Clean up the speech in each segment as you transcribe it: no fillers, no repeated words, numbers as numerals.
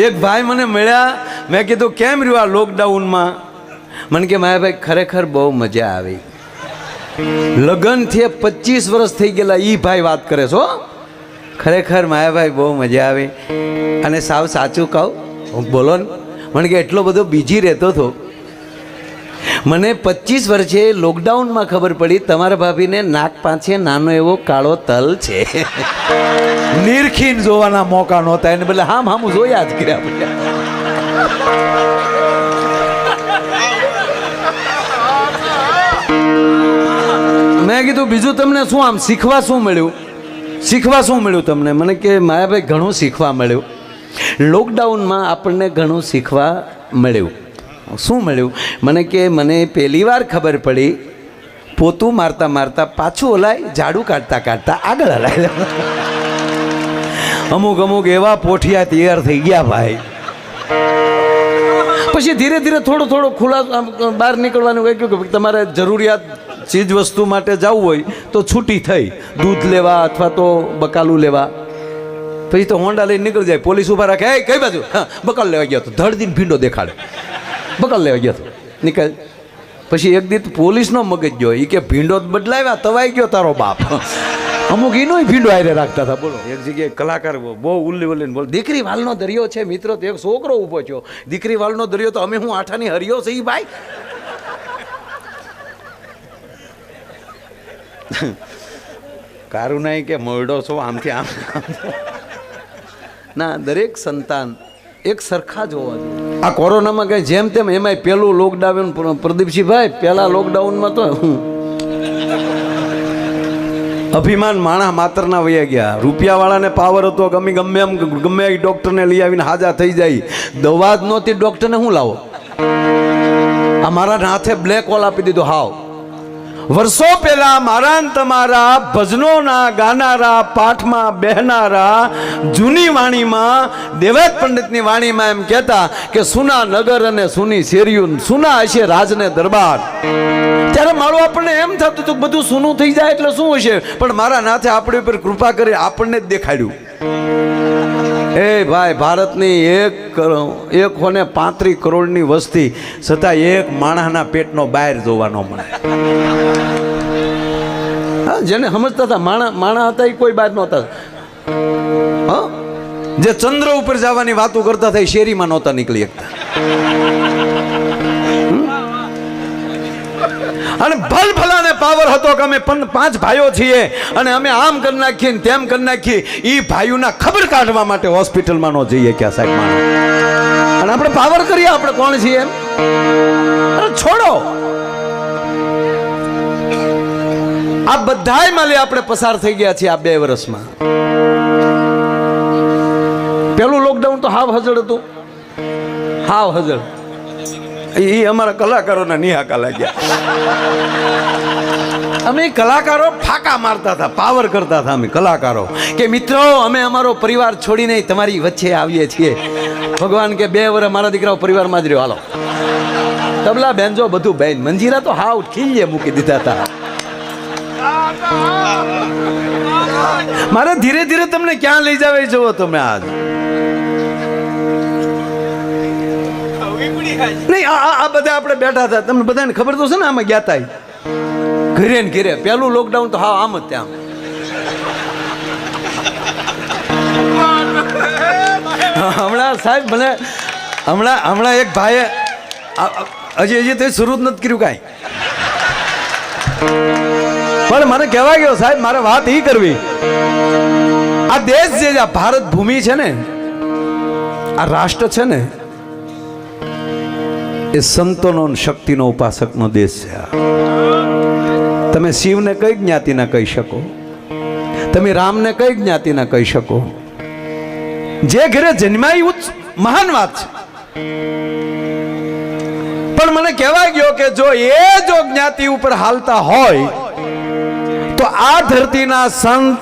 એક ભાઈ મને મળ્યા, મેં કીધું કેમ રહ્યું આ લોકડાઉનમાં? મને કે માયાભાઈ ખરેખર બહુ મજા આવી. લગ્ન થયે 25 વર્ષ થઈ ગયેલા એ ભાઈ વાત કરે છો. ખરેખર માયાભાઈ બહુ મજા આવી. અને સાવ સાચું કહું, બોલો ને. મને કે એટલો બધો બીજી રહેતો હતો. મને 25 વર્ષે લોકડાઉનમાં ખબર પડી તમારા ભાભીને નાક પાસે નાનો એવો કાળો તલ છે. નિરખીન જોવાના મોકા નહોતા, એને બદલે હામ હામું જોયા જ કર્યા પડ્યા. મેં કીધું બીજું તમને શું આમ શીખવા શું મળ્યું? શીખવા શું મળ્યું તમને? મને કે માયાભાઈ ઘણું શીખવા મળ્યું. લોકડાઉનમાં આપણને ઘણું શીખવા મળ્યું. શું મળ્યું? મને કે મને પહેલી વાર ખબર પડી પોતું મારતા મારતા પાછું હલાય, ઝાડુ કાઢતા કાઢતા આગળ હલાય. અમુક અમુક એવા પોઠિયા તૈયાર થઈ ગયા ભાઈ. પછી ધીરે ધીરે થોડું થોડું ખુલ્લા બહાર નીકળવાનું કહી ગયું કે તમારે જરૂરિયાત ચીજ વસ્તુ માટે જવું હોય તો છૂટી થઈ, દૂધ લેવા અથવા તો બકાલું લેવા. પછી તો હોન્ડા લઈને નીકળી જાય, પોલીસ ઊભા રાખે, એ કઈ બાજુ? હા, બકાલ લેવા ગયો તો ધડદીને ભીંડો દેખાડે, બકાલ લેવા ગયો તો નીકળ. પછી એક દિવસ પોલીસનો મગજ ગયો, એ કે ભીંડો બદલાવ્યા તવાઈ ગયો તારો બાપ. અમુક એનો ભીંડો આરે રાખતા હતા. બોલો, એક જગ્યાએ કલાકાર બહુ ઉલ્લી ઉલ્લીને બોલ, દીકરી વાલનો દરિયો છે મિત્રો. તો એક છોકરો ઊભો થયો, દીકરી વાલનો દરિયો તો અમે હું આઠાની હરિયો છે ભાઈ. કારું નહીં કે મોરડો છો આમથી આમ. ના, દરેક સંતાન એક સરખા જ હોવા જોઈએ. આ કોરોનામાં કઈ જેમ તેમ, એમાંય પેલું લોકડાઉન, પ્રદીપસિંહભાઈ પહેલા લોકડાઉનમાં તો અભિમાન માણા માત્રના વયા ગયા. રૂપિયાવાળાને પાવર હતો, ગમે એમ ગમે એ ડૉક્ટરને લઈ આવીને હાજા થઈ જાય. દવા જ નહોતી, ડૉક્ટરને શું લાવો? આ મારા હાથે બ્લેક હોલ આપી દીધો. હાવ વર્ષો પહેલા મારા તમારા ભજનોના ગાનારા, પાઠમાં બેહનારા, જૂની વાણીમાં દેવાત પંડિતની વાણીમાં એમ કહેતા કે સુના નગર અને સુની શેરીયું, સુના હશે રાજને દરબાર. ત્યારે મારું આપણને એમ થતું હતું બધું સૂનું થઈ જાય એટલે શું હશે, પણ મારા નાથે આપણી ઉપર કૃપા કરી આપણને જ દેખાડ્યું. એ ભાઈ, ભારતની 135 કરોડની વસ્તી છતાં એક માણસના પેટનો બહાર જોવાનો મળે. હા, જેને સમજતા હતા માણા હતા એ કોઈ બહાર નહોતા. હા, જે ચંદ્ર ઉપર જવાની વાતો કરતા હતા એ શેરીમાં નહોતા નીકળી શકતા. અને ભલભલાને પાવર હતો કે અમે 5 ભાઈઓ છીએ અને અમે આમ કરી નાખીએ ને તેમ કરી નાખીએ. એ ભાઈઓના ખબર કાઢવા માટે હોસ્પિટલમાં ન જઈએ ક્યાં સાહેબ માણસ. અને આપણે પાવર કરીએ, આપણે કોણ છીએ એમ? અરે છોડો, આ બધાય માલી આપણે પસાર થઈ ગયા છીએ આ 2 વર્ષમાં. પેલું લોકડાઉન તો હાવ હજળ હતું, હાવ હજળ. એ અમારા કલાકારોના નિહાકા લાગ્યા. અમે કલાકારો ફાકા મારતા હતા, પાવર કરતા હતા અમે કલાકારો કે મિત્રો અમે અમારો પરિવાર છોડીને તમારી વચ્ચે આવીએ છીએ. ભગવાન કે 2 વર્ષ મારા દીકરાઓ પરિવારમાં જ રહ્યો. હાલો, તબલા બેન્જો બધું બેન, મંજીરા તો હાવ ખીલ્લે મૂકી દીધા હતા. મારે ધીરે ધીરે તમને ક્યાં લઈ જાવ જુઓ તમે. આજ નહીં, આ બધા આપણે બેઠા હતા, તમને બધાને ખબર તો છે ને. આમાં ગયા હતા ઘરે ને ઘરે. પેલું લોકડાઉન તો હા આમ જ ત્યાં. હમણાં સાહેબ મને હમણાં એક ભાઈએ હજી તે શરૂ જ નથી કર્યું કાંઈ, પણ મને કહેવાય ગયો સાહેબ મારે વાત એ કરવી. આ દેશ જે આ ભારત ભૂમિ છે ને, આ રાષ્ટ્ર છે ને, એ સંતોનો શક્તિનો ઉપાસકનો દેશ છે. તમે શિવને કઈ જ્ઞાતિના કહી શકો? તમે રામને કઈ જ્ઞાતિના કહી શકો? જે ઘરે જન્માય મહાન વાત છે. પણ મને કહેવાય ગયો કે જો જ્ઞાતિ ઉપર હાલતા હોય તો આ ધરતીના સંત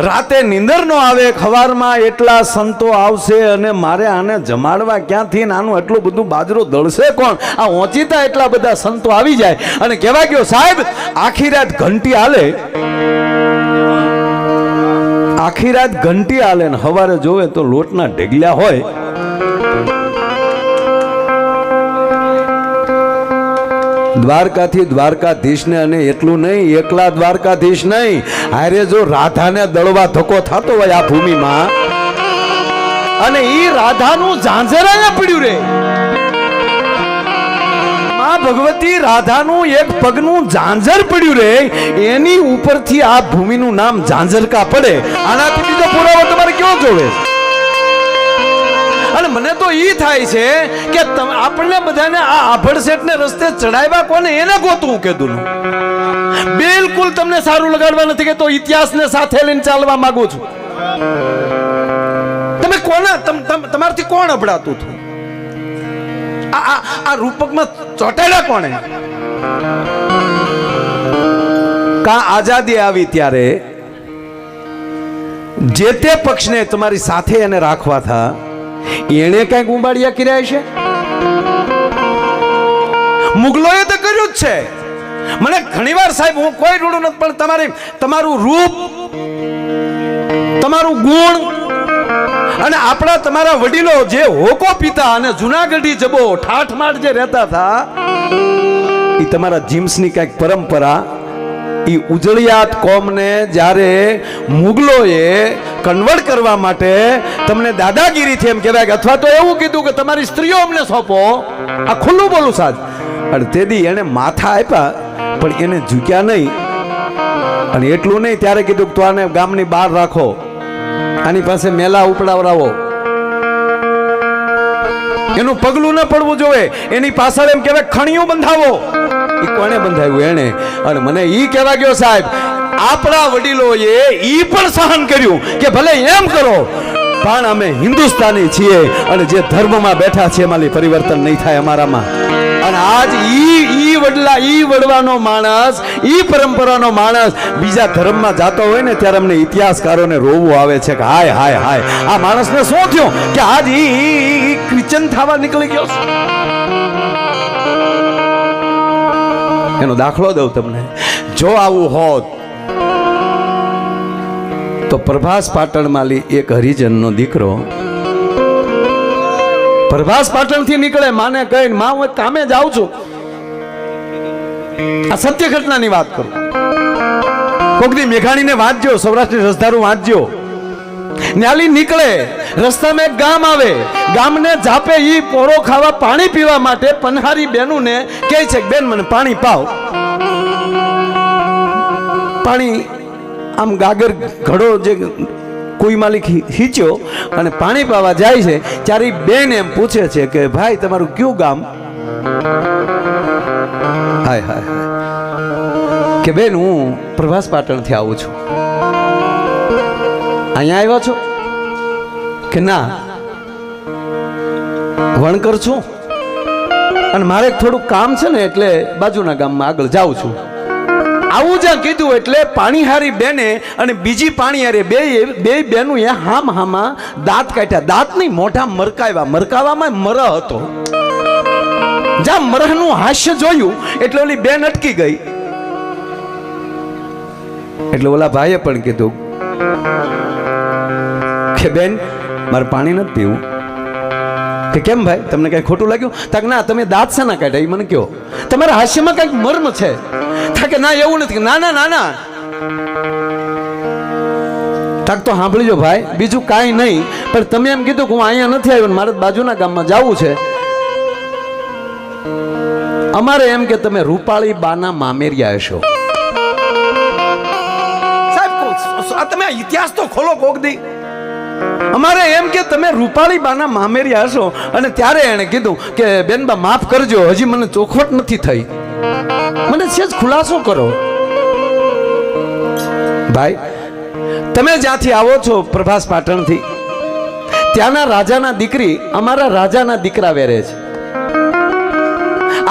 રાતે નીંદર નો આવે, ખવારમાં એટલા સંતો આવશે અને મારે આને જમાડવા ક્યાંથી? આનું એટલું બધું બાજરો દળશે કોણ? આ ઓચિતા એટલા બધા સંતો આવી જાય અને કહેવાય ગયો સાહેબ આખી રાત ઘંટી હાલે, આખી રાત ઘંટી હાલે ને સવારે જોવે તો લોટના ઢેગલ્યા હોય દ્વારકાથી દ્વારકાધીશને, અને એટલું નહીં, એકલા દ્વારકાધીશ નહીં, હારે જો રાધાને દળવા ધક્કો થતો હોય આ ભૂમિમાં, અને ઈ રાધાનું ઝાંઝર અહીંયા પડ્યું રે, માં ભગવતી રાધાનું એક પગનું ઝાંઝર પડ્યું રે, એની ઉપરથી આ ભૂમિનું નામ ઝાંઝરકા પડે, આનાથી બીજો પુરાવો તમારે કેવો જોવે? અને મને તો ઈ થાય છે કે આપણને બધાને આ આભડ શેઠને રસ્તે ચડાવ્યા કોને એને ગોતું કીધું. બિલકુલ તમને સારું લગાડવા નથી કે તો ઇતિહાસને સાથે લઈને ચાલવા માંગુ છું. તમે કોને તમારથી કોણ અભડાતું હતું? આ રૂપકમાં ચોટાડ્યા કોણે? કા આઝાદી આવી ત્યારે જે તે પક્ષને તમારી સાથે એને રાખવા થા, એને કઈક ઉંબાડિયા કર્યા છે? મુગલોએ તો કર્યું જ છે. મને ઘણીવાર સાહેબ, હું કોઈ રૂડું નથી, પણ તમારું રૂપ, તમારું ગુણ, અને આપણા તમારા વડીલો જે હોકો પીતા અને જુનાગઢી જબો ઠાઠમાઠ જે રહેતા હતા, એ તમારા જીમ્સની કઈક પરંપરા, એ ઉજળિયાત કોમને જ્યારે મુગલોએ કન્વર્ટ કરવા માટે તમને દાદાગીરીથી એમ કહેવાય, અથવા તો એવું કીધું કે તમારી સ્ત્રીઓ અમને સોંપો, આ ખુલ્લું બોલું સાજ, અને તેથી એને માથા આપ્યા પણ એને ઝૂક્યા નહીં. અને એટલું નહીં, ત્યારે કીધું કે તો આને ગામની બહાર રાખો, આની પાસે મેલા ઉપડાવરાવો, એનું પગલું ન પડવું જોઈએ, એની પાછળ એમ કહેવાય ખણીયું બંધાવો. એ કોને બંધાવ્યું? એને. અને મને ઈ કહેવા ગયો સાહેબ, આપણા વડીલોએ ઈ પણ સહન કર્યું કે ભલે એમ કરો પણ અમે હિન્દુસ્તાની છીએ, અને જે ધર્મમાં બેઠા છે એમાં પરિવર્તન નહીં થાય અમારામાં. અને આજ ઈ વડવાનો માણસ, ઈ પરંપરાનો માણસ બીજા ધર્મમાં જાતો હોય ને ત્યારે અમને ઇતિહાસકારોને રોવું આવે છે કે હાય હાય હાય, આ માણસને શું થયું કે આજ ઈ ક્રિશ્ચન થવા નીકળી ગયો. એનો દાખલો દઉં તમને. જો આવું હોત તો પ્રભાસ પાટણમાં એક હરિજનનો દીકરો પ્રભાસ પાટણથી નીકળે, માને કહીને માં હું કામે જાઉં છું, આ સત્ય ઘટનાની વાત કરું. કોકની મેઘાણીને વાંચજો, સૌરાષ્ટ્રની રસધારું વાંચજો. ન્યાલી નીકળે, રસ્તામાં એક ગામ આવે, ગામને જાપે ઈ પોરો ખાવા પાણી પીવા માટે પનહારી બેનુને કહે છે બેન મને પાણી પાવ. પાણી આમ ગાગર ઘડો જે કોઈ માલિક હીચ્યો અને પાણી પાવા જાય છે, ત્યારે બેન એમ પૂછે છે કે ભાઈ તમારું કયું ગામ? હાય હાય કે બેન હું પ્રભાસ પાટણથી આવું છું. અહીંયા આવ્યા છો? કે ના, વણકર છું અને મારે થોડું કામ છે ને એટલે બાજુના ગામમાં આગળ જાઉં છું. આવું જ્યાં કીધું એટલે પાણીહારી બેને અને બીજી પાણીહારી બે બેનું એ હામાં દાંત કાઢ્યા. દાંત નહીં, મોઢા મરકાવ્યા. મરકાવામાં મરહ હતો. જ્યાં મરહનું હાસ્ય જોયું એટલે ઓલી બેન અટકી ગઈ. એટલે ઓલા ભાઈએ પણ કીધું કે બેન મારે પાણી નથી પીવું. કે કેમ ભાઈ, તમને કઈ ખોટું લાગ્યું? તાક ના, તમે દાંત શેના કાઢ્યા એ મને કહો, તમારા હાસ્યમાં કઈક મર્મ છે. કે ના એવું નથી. ના ના ના ના, તાક તો સાંભળીજો ભાઈ, બીજું કાંઈ નહીં, પણ તમે એમ કીધું કે હું અહીંયા નથી આવ્યો, મારે બાજુના ગામમાં જવું છે. અમારે એમ કે તમે રૂપાળી બાના મામેરિયા હશો. સાહેબ તમે ઇતિહાસ તો ખોલો કોક દી. અમારે એમ કે તમે રૂપાળી બાના મામેરિયા હશો. અને ત્યારે એને કીધું કે બેનબા માફ કરજો, હજી મને ચોખવટ નથી થઈ, મને સેજ ખુલાસો કરો. ભાઈ તમે જ્યાંથી આવો છો પ્રભાસ પાટણથી, ત્યાંના રાજાના દીકરી અમારા રાજાના દીકરા વેરે છે.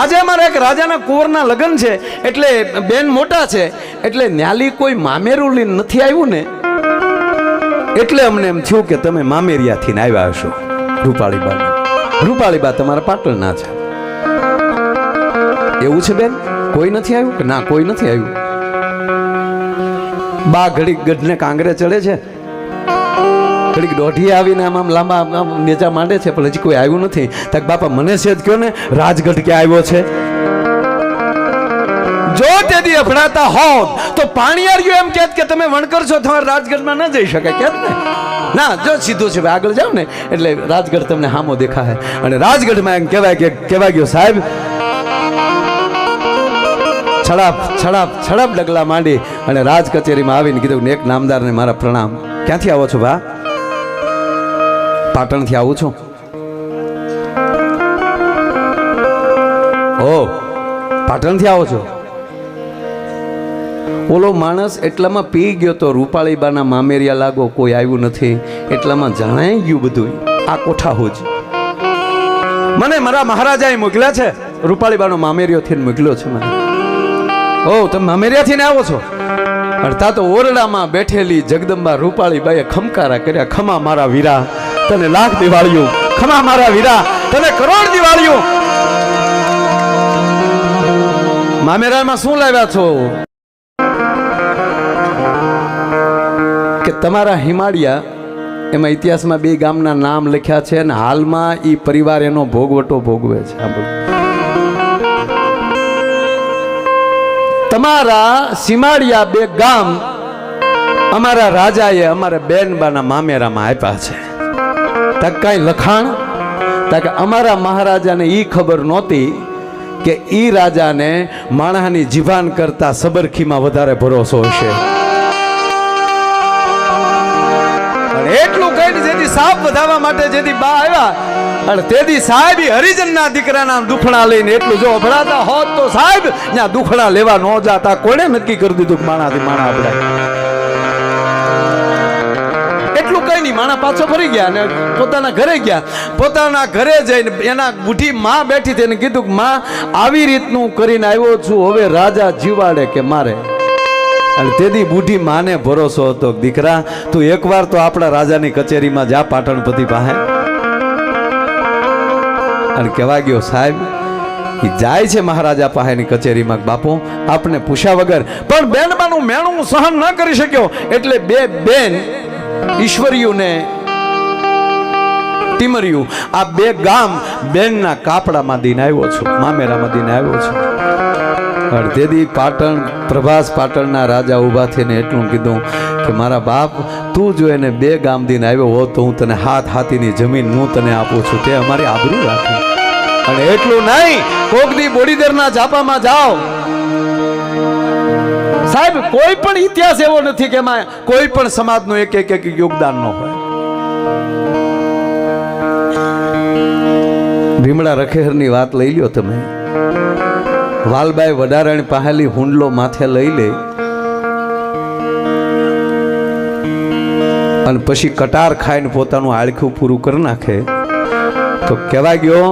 આજે અમારા એક રાજાના કુંવરના લગ્ન છે, એટલે બેન મોટા છે, એટલે ન્યાલી કોઈ મામેરું લઈને નથી આવ્યું ને, એટલે અમને એમ થયું કે તમે મામેરિયાથી આવ્યા હશો. રૂપાળીબા, રૂપાળીબા તમારા પાટણના છે. એવું છે બેન? કોઈ નથી આવ્યું? કે ના કોઈ નથી આવ્યું. બા ઘડીક ગઢને કાંગરે ચડે છે, ઘડીક દોઢી આવીને આમ લાંબા નેજા માંડે છે, પણ હજી કોઈ આવ્યું નથી. તક બાપા મને છે જ કયો ને રાજગઢ ક્યાં આવ્યો છે? દી અભડાતા હોત તો પાણીયારીઓ એમ કહેત કે તમે વણકર છો, તમારે રાજગઢમાં ન જઈ શકે, કેત ને? ના, જો સીધું છે આગળ જાવ ને એટલે રાજગઢ તમને હામો દેખાય. અને રાજગઢમાં એમ કહેવાય ગયો સાહેબ છડાપ ડગલા માંડી અને રાજ કચેરીમાં આવીને કીધું એક નામદારને મારા પ્રણામ. ક્યાંથી આવો છો ભા? પાટણથી આવું છું. ઓ, પાટણથી આવો છો? ઓલો માણસ એટલામાં પી ગયો તો રૂપાળીબાના મામેરિયા લાગો, કોઈ આવ્યું નથી, એટલામાં જણાઈ ગયું બધું. આ કોઠા હોજ મને મારા મહારાજાએ મોકલ્યા છે, રૂપાળીબાનો મામેરિયો થઈને મોકલ્યો છે મને. ઓ, તમે મામેરિયાથી ને આવો છો? અડતા તો ઓરડામાં બેઠેલી જગદંબા રૂપાળીબાઈએ ખમકારા કર્યા, ખમા મારા વીરા, તને લાખ દિવાળીઓ, ખમા મારા વીરા, તને કરોડ દિવાળીઓ. મામેરામાં શું લાવ્યા છો? કે તમારા હિમાળિયા, એમાં ઇતિહાસમાં 2 ગામના નામ લખ્યા છે અને હાલમાં એ પરિવાર એનો ભોગવટો ભોગવે છે. તમારા સીમાડિયા 2 ગામ અમારા રાજાએ અમારા બેનબાના મામેરામાં આપ્યા છે. તક કઈ લખાણ? તક અમારા મહારાજાને ઈ ખબર નહોતી કે ઈ રાજાને માણસની જીભાન કરતા સબરખીમાં વધારે ભરોસો હશે. અને એટલું કહીને જેથી સાપ વધાવવા માટે જેથી બા આવ્યા અને તેથી સાહેબ હરિજનના દીકરાના દુખણા લઈને એટલું જો અભડાતા હોત તો સાહેબ ત્યાં દુખણા લેવા ન જાતા. કોણે નક્કી કરી દીધું કે માણાથી માણા અભડાય? એટલું કઈ નહીં, માણા પાછો ફરી ગયા અને પોતાના ઘરે ગયા. પોતાના ઘરે જઈને એના બુઢી માં બેઠી તેને કીધું કે માં આવી રીતનું કરીને આવ્યો છું, હવે રાજા જીવાડે કે મારે? અને તેથી બુઢી માને ભરોસો હતો, દીકરા તું એકવાર તો આપણા રાજાની કચેરીમાં જા, પાટણપતિ પાસે. અને કહેવા ગયો સાહેબ એ જાય છે મહારાજા પાસેની કચેરીમાં, બાપુ આપને પૂછ્યા વગર. પણ બેનબાનું મેણું સહન ન કરી શક્યો એટલે 2 બેન ઈશ્વરીયું ને ટીમરિયું, આ 2 ગામ બેનના કાપડામાં દઈને આવ્યો છું, મામેરામાં દઈને આવ્યો છું. તેથી પાટણ પ્રભાસ પાટણના રાજા ઊભા થઈને એટલું કીધું કે મારા બાપ તું જો એને 2 ગામ દઈને આવ્યો હોત તો હું તને હાથીની જમીન હું તને આપું છું, તે અમારી આબરૂ રાખી. અને એટલું નહીં, કોકની બોડીદરના ઝાપામાં જાઓ સાહેબ, કોઈ પણ ઇતિહાસ એવો નથી કે એમાં કોઈ પણ સમાજનું એક યોગદાન ન હોય. ભીમડા રખેહરની વાત લઈ લ્યો તમે. વાલબાઈ વડારાણી પાહેલી હુંડલો માથે લઈ લે અને પછી કટાર ખાઈને પોતાનું આળખું પૂરું કરી નાખે તો કહેવાય ગયો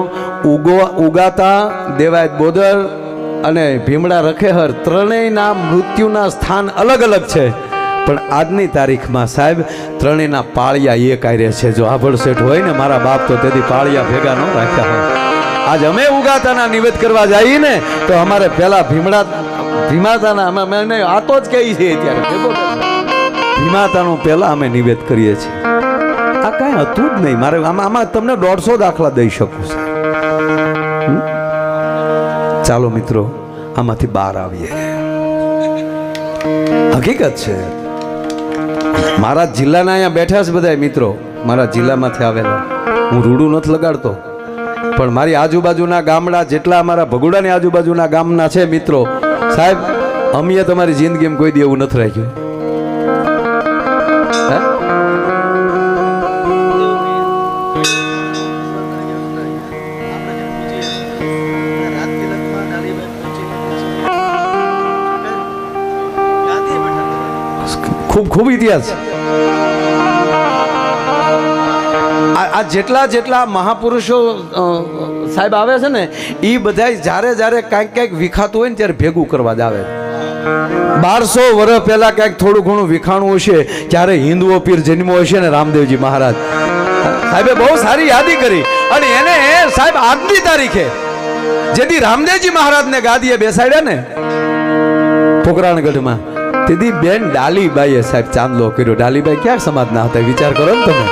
ઉગાતા દેવાયત બોદર અને ભીમડા રખેહર ત્રણેયના મૃત્યુના સ્થાન અલગ અલગ છે, પણ આજની તારીખમાં સાહેબ ત્રણેયના પાળિયા એક આરે છે. જો આભળ શેઠ હોય ને મારા બાપ તો તેથી પાળિયા ભેગા ન રાખ્યા હોય. આજ અમે ઉગાતાના નિવેદ કરવા જઈએ ને તો અમારે પેલા ભીમાતાના અમે આ તો જ કહી છે અત્યારે ભીમાતાનું પેલા અમે નિવેદ કરીએ છીએ. આ કાંઈ હતું જ નહીં. મારે આમાં તમને 150 દાખલા દઈ શકું છું. ચાલો મિત્રો આમાંથી બહાર આવીએ. હકીકત છે મારા જિલ્લાના અહીંયા બેઠા છે બધા મિત્રો, મારા જિલ્લામાંથી આવેલા. હું રૂડું નથી લગાડતો, પણ મારી આજુબાજુના ગામડા જેટલા અમારા ભગોડાની આજુબાજુના ગામના છે મિત્રો, સાહેબ અમે તમારી જિંદગીમાં કોઈ દી એવું નથી રાખ્યું. ખૂબ ઇતિહાસ. આ જેટલા મહાપુરુષો સાહેબ આવે છે ને એ બધા જ્યારે કાંઈક વિખાતું હોય ને ત્યારે ભેગું કરવા જ આવે. 1200 વર્ષ પહેલા કાંઈક થોડું ઘણું વિખાણું હશે ત્યારે હિન્દુઓ પીર જન્મો હશે ને રામદેવજી મહારાજ સાહેબે બહુ સારી યાદી કરી. અને એને સાહેબ આજની તારીખે જેથી રામદેવજી મહારાજને ગાદીએ બેસાડ્યા ને પોકરાણગઢમાં, તેથી બેન ડાલીબાઈએ સાહેબ ચાંદલો કર્યો. ડાલીબાઈ ક્યાં સમાજના હતા વિચાર કરો ને તમે.